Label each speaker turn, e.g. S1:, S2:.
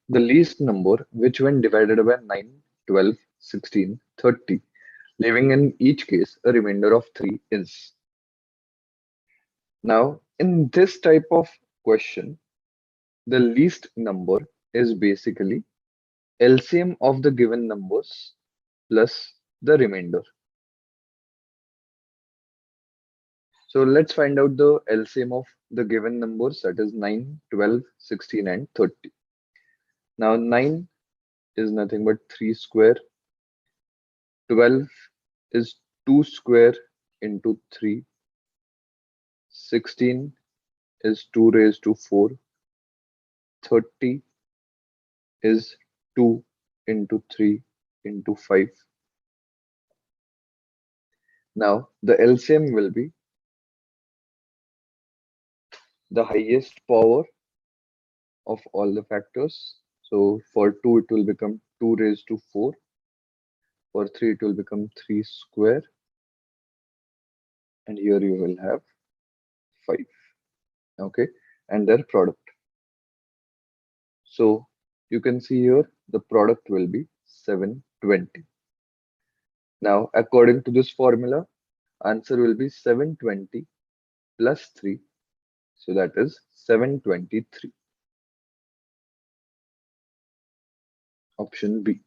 S1: The least number which when divided by 9, 12, 16, 30, leaving in each case a remainder of 3 is. Now, in this type of question, the least number is basically LCM of the given numbers plus the remainder. So let's find out the LCM of the given numbers, that is 9, 12, 16, and 30. Now 9 is nothing but 3 square, 12 is 2 square into 3, 16 is 2 raised to 4, 30 is 2 into 3 into 5. Now the LCM will be the highest power of all the factors. So for 2 it will become 2 raised to 4. For 3 it will become 3 square. And here you will have 5. Okay. And their product. So you can see here the product will be 720. Now according to this formula, answer will be 720 plus 3. So that is 723. Option B.